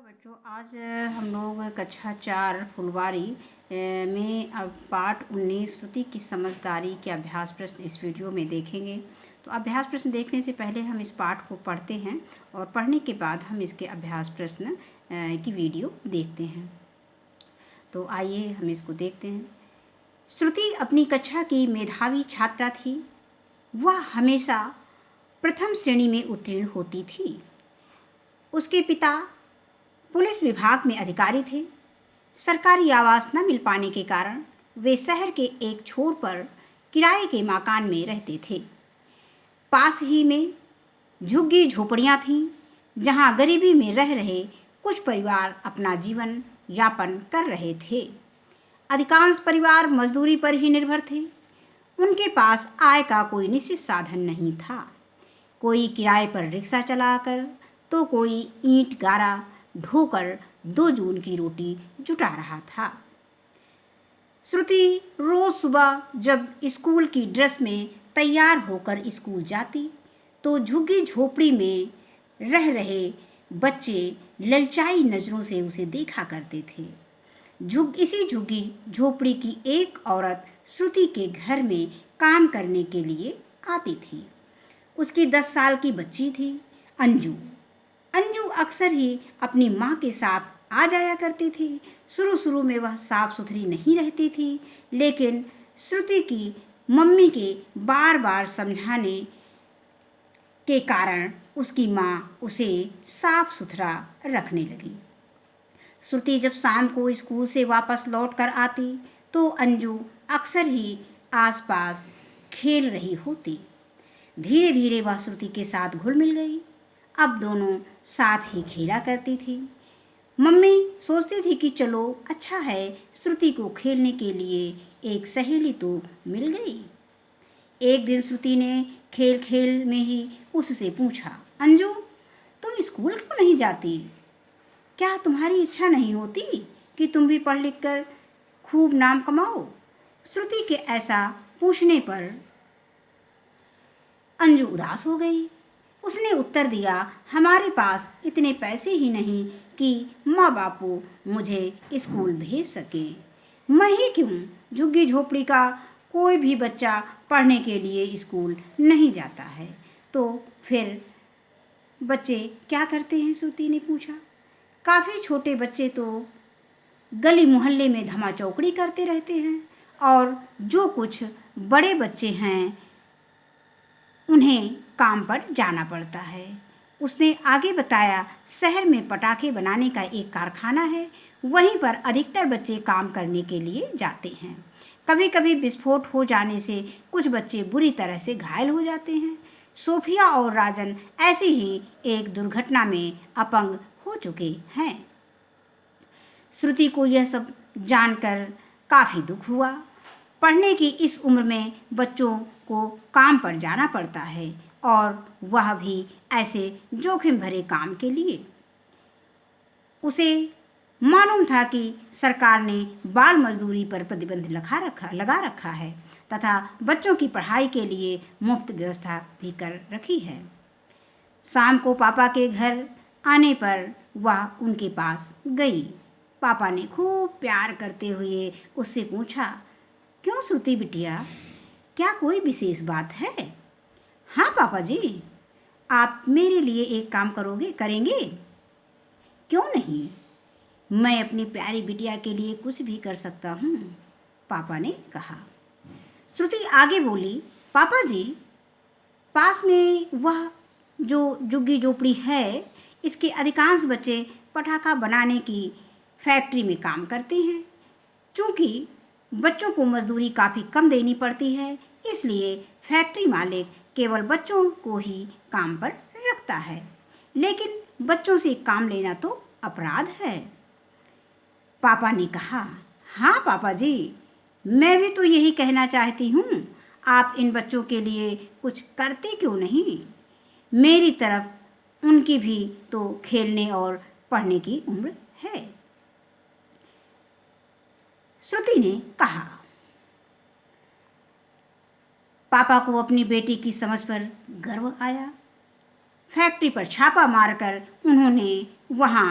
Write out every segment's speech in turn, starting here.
बच्चों, आज हम लोग कक्षा 4 फुलवारी में अब पाठ 19 श्रुति की समझदारी के अभ्यास प्रश्न इस वीडियो में देखेंगे। तो अभ्यास प्रश्न देखने से पहले हम इस पाठ को पढ़ते हैं और पढ़ने के बाद हम इसके अभ्यास प्रश्न की वीडियो देखते हैं। तो आइए हम इसको देखते हैं। श्रुति अपनी कक्षा की मेधावी छात्रा थी। वह हमेशा प्रथम श्रेणी में उत्तीर्ण होती थी। उसके पिता पुलिस विभाग में अधिकारी थे। सरकारी आवास न मिल पाने के कारण वे शहर के एक छोर पर किराए के मकान में रहते थे। पास ही में झुग्गी झोपड़ियां थीं, जहां गरीबी में रह रहे कुछ परिवार अपना जीवन यापन कर रहे थे। अधिकांश परिवार मजदूरी पर ही निर्भर थे। उनके पास आय का कोई निश्चित साधन नहीं था। कोई किराए पर रिक्शा चलाकर तो कोई ईंट गारा ढोकर 2 जून की रोटी जुटा रहा था। श्रुति रोज सुबह जब स्कूल की ड्रेस में तैयार होकर स्कूल जाती तो झुग्गी झोपड़ी में रह रहे बच्चे ललचाई नजरों से उसे देखा करते थे। इसी झुग्गी झोपड़ी की एक औरत श्रुति के घर में काम करने के लिए आती थी। उसकी 10 साल की बच्ची थी, अंजू। अंजू अक्सर ही अपनी माँ के साथ आ जाया करती थी। शुरू में वह साफ सुथरी नहीं रहती थी, लेकिन श्रुति की मम्मी के बार बार समझाने के कारण उसकी माँ उसे साफ सुथरा रखने लगी। श्रुति जब शाम को स्कूल से वापस लौट कर आती तो अंजू अक्सर ही आसपास खेल रही होती। धीरे धीरे वह श्रुति के साथ घुल मिल गई। अब दोनों साथ ही खेला करती थी। मम्मी सोचती थी कि चलो अच्छा है, श्रुति को खेलने के लिए एक सहेली तो मिल गई। एक दिन श्रुति ने खेल खेल में ही उससे पूछा, अंजू तुम स्कूल क्यों नहीं जाती? क्या तुम्हारी इच्छा नहीं होती कि तुम भी पढ़ लिख कर खूब नाम कमाओ? श्रुति के ऐसा पूछने पर अंजू उदास हो गई। उसने उत्तर दिया, हमारे पास इतने पैसे ही नहीं कि माँ बापू मुझे स्कूल भेज सके। मैं ही क्यों, झुग्गी झोपड़ी का कोई भी बच्चा पढ़ने के लिए स्कूल नहीं जाता है। तो फिर बच्चे क्या करते हैं? श्रुति ने पूछा। काफ़ी छोटे बच्चे तो गली मोहल्ले में धमा चौकड़ी करते रहते हैं और जो कुछ बड़े बच्चे हैं उन्हें काम पर जाना पड़ता है। उसने आगे बताया, शहर में पटाखे बनाने का एक कारखाना है, वहीं पर अधिकतर बच्चे काम करने के लिए जाते हैं। कभी कभी विस्फोट हो जाने से कुछ बच्चे बुरी तरह से घायल हो जाते हैं। सोफिया और राजन ऐसी ही एक दुर्घटना में अपंग हो चुके हैं। श्रुति को यह सब जानकर काफ़ी दुख हुआ। पढ़ने की इस उम्र में बच्चों को काम पर जाना पड़ता है और वह भी ऐसे जोखिम भरे काम के लिए। उसे मालूम था कि सरकार ने बाल मजदूरी पर प्रतिबंध लगा रखा है तथा बच्चों की पढ़ाई के लिए मुफ्त व्यवस्था भी कर रखी है। शाम को पापा के घर आने पर वह उनके पास गई। पापा ने खूब प्यार करते हुए उससे पूछा, क्यों श्रुति बिटिया, क्या कोई विशेष बात है? हाँ पापा जी, आप मेरे लिए एक काम करेंगे? क्यों नहीं, मैं अपनी प्यारी बिटिया के लिए कुछ भी कर सकता हूँ, पापा ने कहा। श्रुति आगे बोली, पापा जी, पास में वह जो झुग्गी झोपड़ी है, इसके अधिकांश बच्चे पटाखा बनाने की फैक्ट्री में काम करते हैं। चूँकि बच्चों को मजदूरी काफ़ी कम देनी पड़ती है, इसलिए फैक्ट्री मालिक केवल बच्चों को ही काम पर रखता है, लेकिन बच्चों से काम लेना तो अपराध है। पापा ने कहा, हाँ पापा जी, मैं भी तो यही कहना चाहती हूँ, आप इन बच्चों के लिए कुछ करते क्यों नहीं? मेरी तरफ उनकी भी तो खेलने और पढ़ने की उम्र है। श्रुति ने कहा। पापा को अपनी बेटी की समझ पर गर्व आया। फैक्ट्री पर छापा मारकर उन्होंने वहां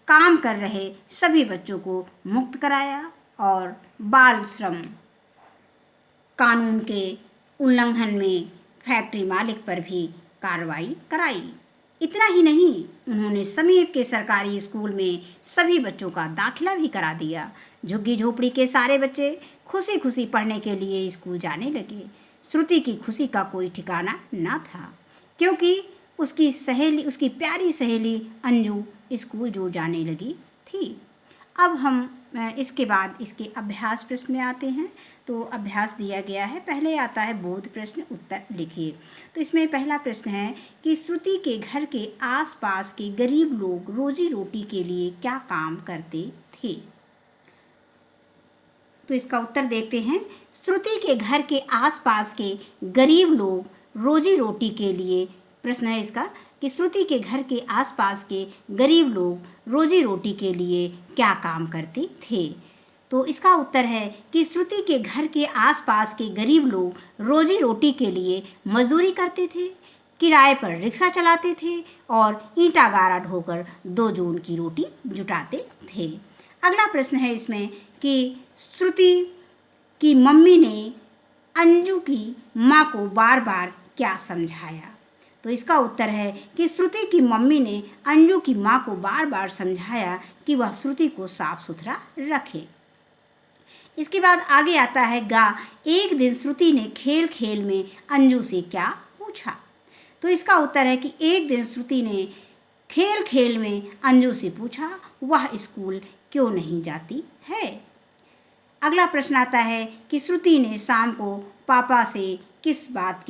काम कर रहे सभी बच्चों को मुक्त कराया और बाल श्रम कानून के उल्लंघन में फैक्ट्री मालिक पर भी कार्रवाई कराई। इतना ही नहीं, उन्होंने समीप के सरकारी स्कूल में सभी बच्चों का दाखिला भी करा दिया। झुग्गी झोपड़ी के सारे बच्चे खुशी खुशी पढ़ने के लिए स्कूल जाने लगे। श्रुति की खुशी का कोई ठिकाना न था, क्योंकि उसकी प्यारी सहेली अंजू स्कूल जो जाने लगी थी। अब हम इसके बाद इसके अभ्यास प्रश्न में आते हैं। तो अभ्यास दिया गया है, पहले आता है बोध प्रश्न, उत्तर लिखिए। तो इसमें पहला प्रश्न है कि श्रुति के घर के आसपास के गरीब लोग रोजी रोटी के लिए क्या काम करते थे। तो इसका उत्तर देखते हैं। श्रुति के घर के आसपास के गरीब लोग रोजी रोटी के लिए, प्रश्न है इसका कि श्रुति के घर के आसपास के गरीब लोग रोजी रोटी के लिए क्या काम करते थे। तो इसका उत्तर है कि श्रुति के घर के आसपास के गरीब लोग रोजी रोटी के लिए मजदूरी करते थे, किराए पर रिक्शा चलाते थे और ईंटा गारा ढोकर 2 जून की रोटी जुटाते थे। अगला प्रश्न है इसमें कि श्रुति की मम्मी ने अंजू की माँ को बार बार क्या समझाया। तो इसका उत्तर है कि श्रुति की मम्मी ने अंजू की माँ को बार बार समझाया कि वह श्रुति को साफ सुथरा रखे। इसके बाद आगे आता है गा। एक दिन श्रुति ने खेल खेल में अंजू से क्या पूछा। तो इसका उत्तर है कि एक दिन श्रुति ने खेल खेल में अंजू से पूछा वह स्कूल क्यों नहीं जाती है। अगला प्रश्न आता है कि श्रुति ने शाम को पापा से किस काम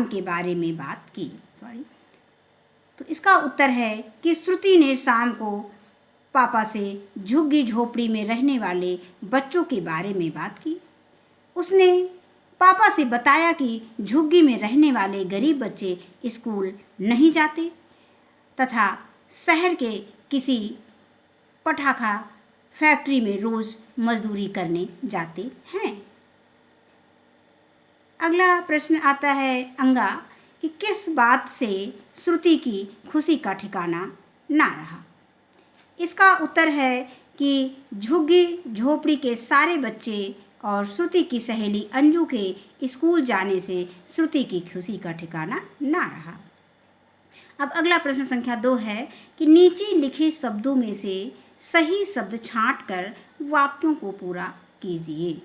के बारे में बात की। तो इसका उत्तर है कि श्रुति ने शाम को पापा से झुग्गी झोपड़ी में रहने वाले बच्चों के बारे में बात की। उसने पापा से बताया कि झुग्गी में रहने वाले गरीब बच्चे स्कूल नहीं जाते तथा शहर के किसी पटाखा फैक्ट्री में रोज मजदूरी करने जाते हैं। अगला प्रश्न आता है अंगा कि किस बात से श्रुति की खुशी का ठिकाना ना रहा। इसका उत्तर है कि झुग्गी झोपड़ी के सारे बच्चे और श्रुति की सहेली अंजू के स्कूल जाने से श्रुति की खुशी का ठिकाना ना रहा। अब अगला प्रश्न संख्या 2 है कि नीचे लिखे शब्दों में से सही शब्द छांटकर वाक्यों को पूरा कीजिए।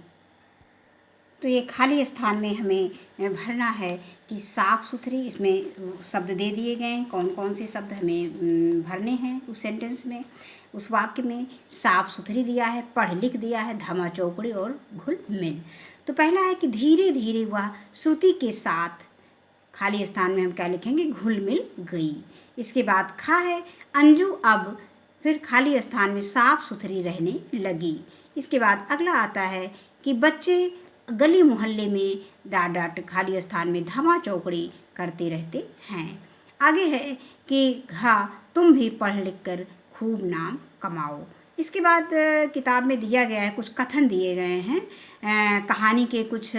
तो ये खाली स्थान में हमें भरना है कि साफ सुथरी, इसमें शब्द दे दिए गए हैं कौन कौन से शब्द हमें भरने हैं उस सेंटेंस में। उस वाक्य में साफ सुथरी दिया है, पढ़ लिख दिया है, धामा चौकड़ी और घुल मिल। तो पहला है कि धीरे धीरे वह श्रुति के साथ, खाली स्थान में हम क्या लिखेंगे, घुल मिल गई। इसके बाद खा है अंजू अब फिर खाली स्थान में साफ सुथरी रहने लगी। इसके बाद अगला आता है कि बच्चे गली मोहल्ले में डांट डांट खाली स्थान में धामा चौकड़ी करते रहते हैं। आगे है कि घा तुम भी पढ़ लिख कर खूब नाम कमाओ। इसके बाद किताब में दिया गया है, कुछ कथन दिए गए हैं, कहानी के कुछ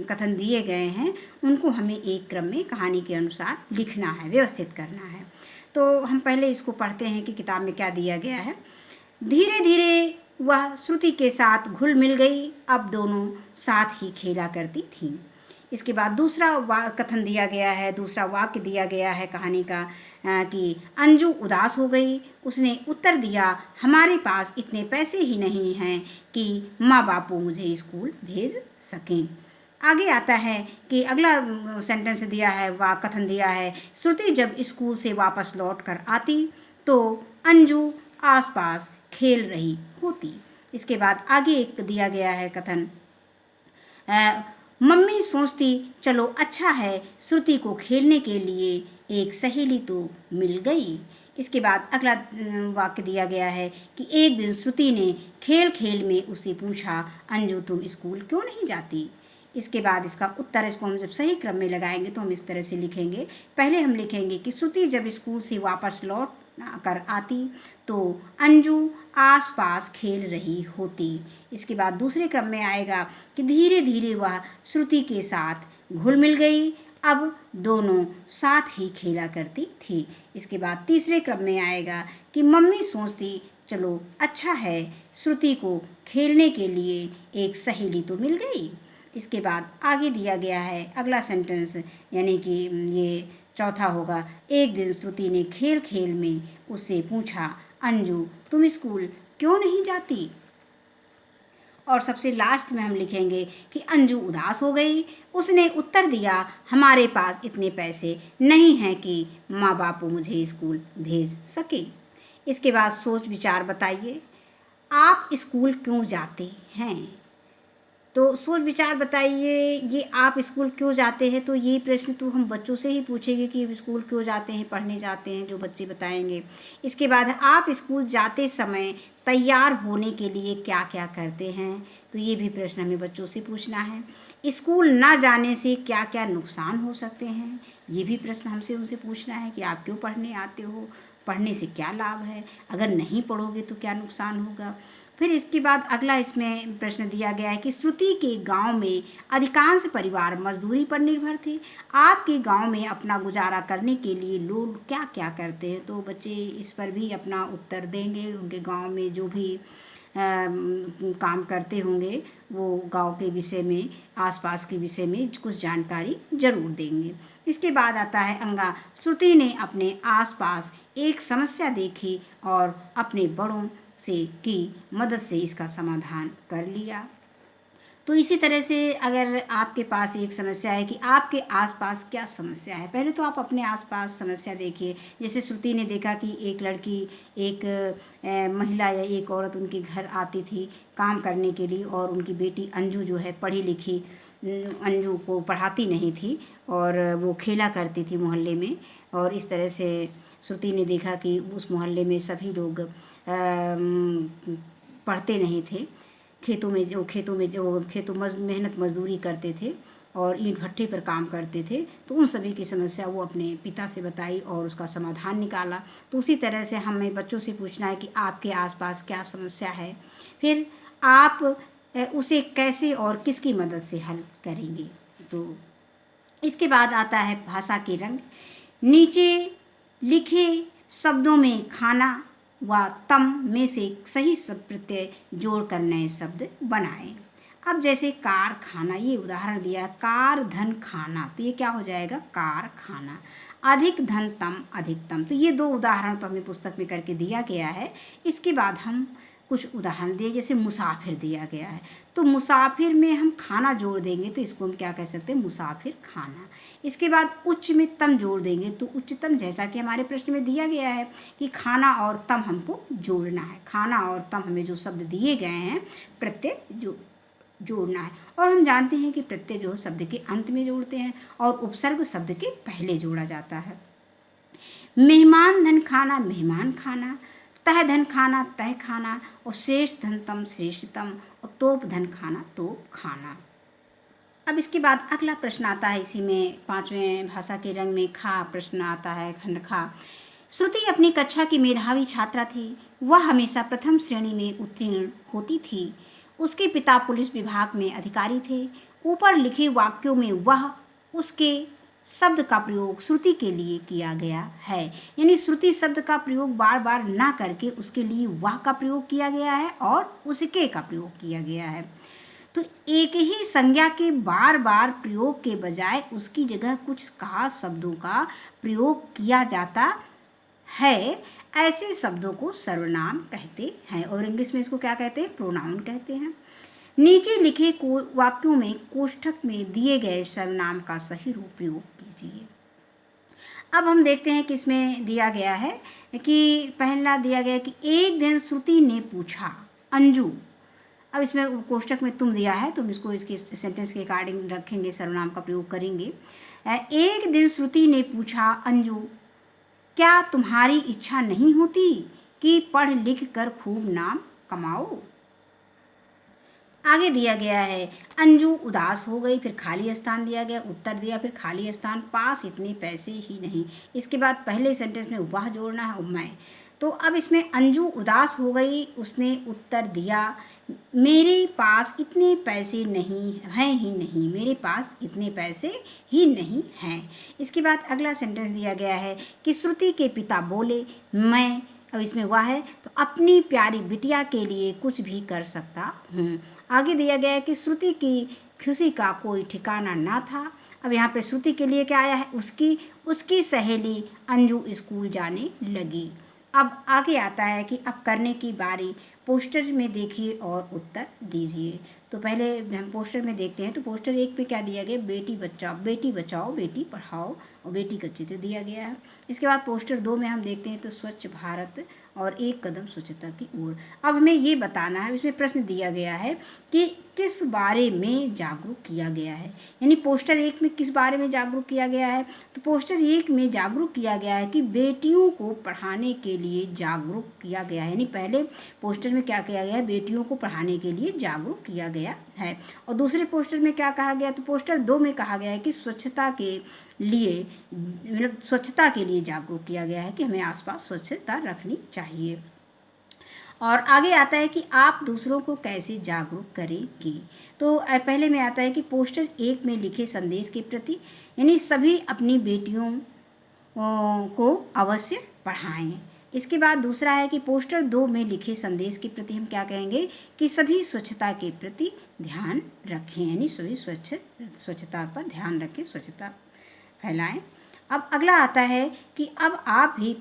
कथन दिए गए हैं, उनको हमें एक क्रम में कहानी के अनुसार लिखना है, व्यवस्थित करना है। तो हम पहले इसको पढ़ते हैं कि किताब में क्या दिया गया है। धीरे धीरे वह श्रुति के साथ घुल मिल गई, अब दोनों साथ ही खेला करती थीं। इसके बाद दूसरा कथन दिया गया है, दूसरा वाक्य दिया गया है कहानी का कि अंजू उदास हो गई। उसने उत्तर दिया हमारे पास इतने पैसे ही नहीं हैं कि माँ बापू मुझे स्कूल भेज सकें। आगे आता है कि अगला सेंटेंस दिया है, कथन दिया है श्रुति जब स्कूल से वापस लौट कर आती तो अंजू आसपास खेल रही होती। इसके बाद आगे एक दिया गया है कथन, मम्मी सोचती चलो अच्छा है श्रुति को खेलने के लिए एक सहेली तो मिल गई। इसके बाद अगला वाक्य दिया गया है कि एक दिन श्रुति ने खेल खेल में उसे पूछा अंजू तुम स्कूल क्यों नहीं जाती। इसके बाद इसका उत्तर, इसको हम जब सही क्रम में लगाएंगे तो हम इस तरह से लिखेंगे। पहले हम लिखेंगे कि श्रुति जब स्कूल से वापस लौट कर आती तो अंजू आसपास खेल रही होती। इसके बाद दूसरे क्रम में आएगा कि धीरे धीरे वह श्रुति के साथ घुल मिल गई, अब दोनों साथ ही खेला करती थी। इसके बाद तीसरे क्रम में आएगा कि मम्मी सोचती चलो अच्छा है, श्रुति को खेलने के लिए एक सहेली तो मिल गई। इसके बाद आगे दिया गया है अगला सेंटेंस, यानी कि ये चौथा होगा। एक दिन श्रुति ने खेल खेल में उससे पूछा, अंजू तुम स्कूल क्यों नहीं जाती? और सबसे लास्ट में हम लिखेंगे कि अंजू उदास हो गई। उसने उत्तर दिया, हमारे पास इतने पैसे नहीं हैं कि माँ बापू मुझे स्कूल भेज सके। इसके बाद सोच विचार बताइए, आप स्कूल क्यों जाते हैं? तो सोच विचार बताइए, ये आप स्कूल क्यों जाते हैं? तो ये प्रश्न तो हम बच्चों से ही पूछेंगे कि स्कूल क्यों जाते हैं, पढ़ने जाते हैं, जो बच्चे बताएंगे। इसके बाद आप स्कूल जाते समय तैयार होने के लिए क्या क्या करते हैं? तो ये भी प्रश्न हमें बच्चों से पूछना है। स्कूल ना जाने से क्या क्या नुकसान हो सकते हैं? ये भी प्रश्न हमसे उनसे पूछना है कि आप क्यों पढ़ने आते हो, पढ़ने से क्या लाभ है, अगर नहीं पढ़ोगे तो क्या नुकसान होगा। फिर इसके बाद अगला इसमें प्रश्न दिया गया है कि श्रुति के गांव में अधिकांश परिवार मजदूरी पर निर्भर थे। आपके गांव में अपना गुजारा करने के लिए लोग क्या क्या करते हैं? तो बच्चे इस पर भी अपना उत्तर देंगे। उनके गांव में जो भी काम करते होंगे वो गांव के विषय में, आसपास के विषय में कुछ जानकारी जरूर देंगे। इसके बाद आता है अंगा, श्रुति ने अपने आसपास एक समस्या देखी और अपने बड़ों से की मदद से इसका समाधान कर लिया। तो इसी तरह से अगर आपके पास एक समस्या है कि आपके आसपास क्या समस्या है, पहले तो आप अपने आसपास समस्या देखिए। जैसे श्रुति ने देखा कि एक लड़की, एक महिला या एक औरत उनके घर आती थी काम करने के लिए, और उनकी बेटी अंजू जो है पढ़ी लिखी, अंजू को पढ़ाती नहीं थी और वो खेला करती थी मोहल्ले में। और इस तरह से श्रुति ने देखा कि उस मोहल्ले में सभी लोग पढ़ते नहीं थे, खेतों में मेहनत मजदूरी करते थे और ईंट भट्टे पर काम करते थे। तो उन सभी की समस्या वो अपने पिता से बताई और उसका समाधान निकाला। तो उसी तरह से हमें बच्चों से पूछना है कि आपके आसपास क्या समस्या है, फिर आप उसे कैसे और किसकी मदद से हल करेंगे। तो इसके बाद आता है भाषा के रंग। नीचे लिखे शब्दों में खाना व तम में से सही शब्द प्रत्यय जोड़कर नए शब्द बनाएं। अब जैसे कारखाना, ये उदाहरण दिया, कार धन खाना, तो ये क्या हो जाएगा, कारखाना। अधिक धन तम अधिकतम, तो ये दो उदाहरण तो हमें पुस्तक में करके दिया गया है। इसके बाद हम कुछ उदाहरण दिए, जैसे मुसाफिर दिया गया है, तो मुसाफिर में हम खाना जोड़ देंगे तो इसको हम क्या कह सकते हैं, मुसाफिर खाना। इसके बाद उच्च में तम जोड़ देंगे तो उच्चतम, जैसा कि हमारे प्रश्न में दिया गया है कि खाना और तम हमको जोड़ना है। खाना और तम हमें जो शब्द दिए गए हैं प्रत्यय जोड़ना है। और हम जानते हैं कि प्रत्यय जो शब्द के अंत में जोड़ते हैं और उपसर्ग शब्द के पहले जोड़ा जाता है। मेहमान धन खाना, मेहमान खाना। तह धन खाना, तह खाना। और श्रेष्ठ धन तम, श्रेष्ठतम। और तोप धन खाना, तोप खाना। अब इसके बाद अगला प्रश्न आता है, इसी में पांचवें भाषा के रंग में खा प्रश्न आता है, खंड खा। श्रुति अपनी कक्षा की मेधावी छात्रा थी। वह हमेशा प्रथम श्रेणी में उत्तीर्ण होती थी। उसके पिता पुलिस विभाग में अधिकारी थे। ऊपर लिखे वाक्यों में वह, उसके शब्द का प्रयोग श्रुति के लिए किया गया है। यानी श्रुति शब्द का प्रयोग बार बार ना करके उसके लिए वह का प्रयोग किया गया है और उसके का प्रयोग किया गया है। तो एक ही संज्ञा के बार बार प्रयोग के बजाय उसकी जगह कुछ खास शब्दों का प्रयोग किया जाता है। ऐसे शब्दों को सर्वनाम कहते हैं और इंग्लिश में इसको क्या कहते हैं, प्रोनाउन कहते हैं। नीचे लिखे वाक्यों में कोष्ठक में दिए गए सर्वनाम का सही रूप प्रयोग कीजिए। अब हम देखते हैं कि इसमें दिया गया है कि पहला दिया गया कि एक दिन श्रुति ने पूछा, अंजू। अब इसमें कोष्ठक में तुम दिया है, तुम इसको इसके सेंटेंस के अकॉर्डिंग रखेंगे, सर्वनाम का प्रयोग करेंगे। एक दिन श्रुति ने पूछा, अंजू क्या तुम्हारी इच्छा नहीं होती कि पढ़ लिख कर खूब नाम कमाओ। आगे दिया गया है, अंजू उदास हो गई, फिर खाली स्थान दिया गया, उत्तर दिया, फिर खाली स्थान, पास इतने पैसे ही नहीं। इसके बाद पहले सेंटेंस में वह जोड़ना है और मैं। तो अब इसमें अंजू उदास हो गई। उसने उत्तर दिया, मेरे पास इतने पैसे नहीं हैं ही नहीं, मेरे पास इतने पैसे ही नहीं हैं। इसके बाद अगला सेंटेंस दिया गया है कि श्रुति के पिता बोले, मैं, अब इसमें हुआ है तो अपनी प्यारी बिटिया के लिए कुछ भी कर सकता हूँ। आगे दिया गया है कि श्रुति की खुशी का कोई ठिकाना ना था। अब यहाँ पे श्रुति के लिए क्या आया है, उसकी सहेली अंजू स्कूल जाने लगी। अब आगे आता है कि अब करने की बारी, पोस्टर में देखिए और उत्तर दीजिए। तो पहले हम पोस्टर में देखते हैं। तो पोस्टर 1 पे क्या दिया गया, बेटी बचाओ बेटी पढ़ाओ, और बेटी का चित्र दिया गया है। इसके बाद पोस्टर 2 में हम देखते हैं तो स्वच्छ भारत और 1 कदम स्वच्छता की ओर। अब हमें ये बताना है, इसमें प्रश्न दिया गया है कि किस बारे में जागरूक किया गया है, यानी पोस्टर 1 में किस बारे में जागरूक किया गया है। तो पोस्टर 1 में जागरूक किया गया है कि बेटियों को पढ़ाने के लिए जागरूक किया गया है, यानी पहले पोस्टर में क्या किया गया है, बेटियों को पढ़ाने के लिए जागरूक किया गया है। और दूसरे पोस्टर में क्या कहा गया, तो पोस्टर 2 में कहा गया है कि स्वच्छता के लिए, मतलब स्वच्छता के लिए जागरूक किया गया है कि हमें आसपास स्वच्छता रखनी चाहिए। और आगे आता है कि आप दूसरों को कैसे जागरूक करेंगे। तो पहले में आता है कि पोस्टर 1 में लिखे संदेश के प्रति, यानी सभी अपनी बेटियों को अवश्य पढ़ाएं। इसके बाद दूसरा है कि पोस्टर 2 में लिखे संदेश के प्रति हम क्या कहेंगे कि सभी स्वच्छता के प्रति ध्यान रखें, यानी सभी स्वच्छता पर ध्यान रखें, स्वच्छता फैलाएं। अब अगला आता है कि अब आप भी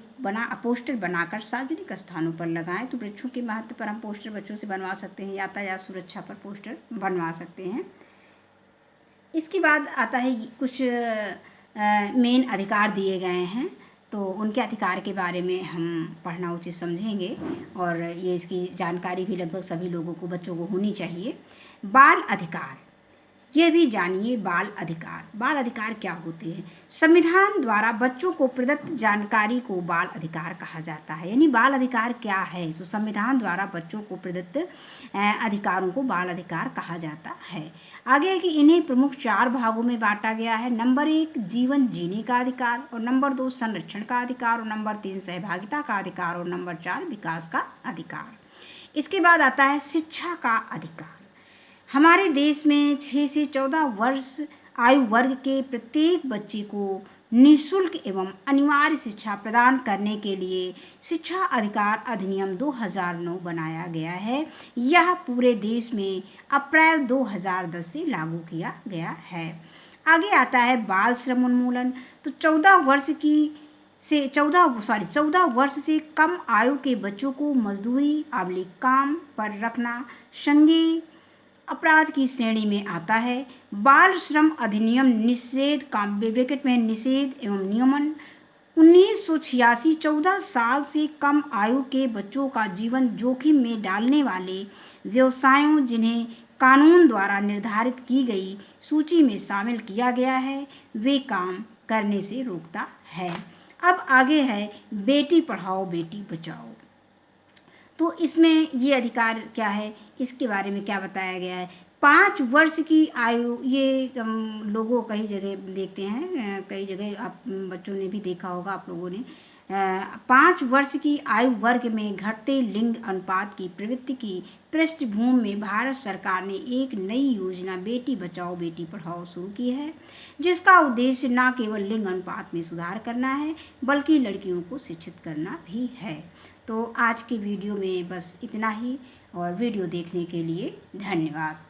पोस्टर बनाकर सार्वजनिक स्थानों पर लगाएं। तो वृक्षों के महत्व पर हम पोस्टर बच्चों से बनवा सकते हैं, यातायात सुरक्षा पर पोस्टर बनवा सकते हैं। इसके बाद आता है कुछ मेन अधिकार दिए गए हैं, तो उनके अधिकार के बारे में हम पढ़ना उचित समझेंगे, और ये इसकी जानकारी भी लगभग सभी लोगों को, बच्चों को होनी चाहिए। बाल अधिकार, ये भी जानिए बाल अधिकार क्या होते हैं। संविधान द्वारा बच्चों को प्रदत्त जानकारी को बाल अधिकार कहा जाता है, यानी बाल अधिकार क्या है। तो संविधान द्वारा बच्चों को प्रदत्त अधिकारों को बाल अधिकार कहा जाता है। आगे है कि इन्हें प्रमुख 4 भागों में बांटा गया है। नंबर 1 जीवन जीने का अधिकार, और नंबर 2 संरक्षण का अधिकार, और नंबर 3 सहभागिता का अधिकार, और नंबर 4 विकास का अधिकार। इसके बाद आता है शिक्षा का अधिकार। हमारे देश में 6 से 14 वर्ष आयु वर्ग के प्रत्येक बच्चे को निःशुल्क एवं अनिवार्य शिक्षा प्रदान करने के लिए शिक्षा अधिकार अधिनियम 2009 बनाया गया है। यह पूरे देश में अप्रैल 2010 से लागू किया गया है। आगे आता है बाल श्रम उन्मूलन। तो 14 वर्ष से कम आयु के बच्चों को मजदूरी काम पर रखना संज्ञेय अपराध की श्रेणी में आता है। बाल श्रम अधिनियम निषेध ब्रैकेट में निषेध एवं नियमन 1986 14 साल से कम आयु के बच्चों का जीवन जोखिम में डालने वाले व्यवसायों, जिन्हें कानून द्वारा निर्धारित की गई सूची में शामिल किया गया है, वे काम करने से रोकता है। अब आगे है बेटी पढ़ाओ बेटी बचाओ। तो इसमें ये अधिकार क्या है, इसके बारे में क्या बताया गया है। 5 वर्ष की आयु, ये लोगों कई जगह देखते हैं, कई जगह आप बच्चों ने भी देखा होगा, आप लोगों ने 5 वर्ष की आयु वर्ग में घटते लिंग अनुपात की प्रवृत्ति की पृष्ठभूमि में भारत सरकार ने एक नई योजना बेटी बचाओ बेटी पढ़ाओ शुरू की है, जिसका उद्देश्य न केवल लिंग अनुपात में सुधार करना है, बल्कि लड़कियों को शिक्षित करना भी है। तो आज के वीडियो में बस इतना ही, और वीडियो देखने के लिए धन्यवाद।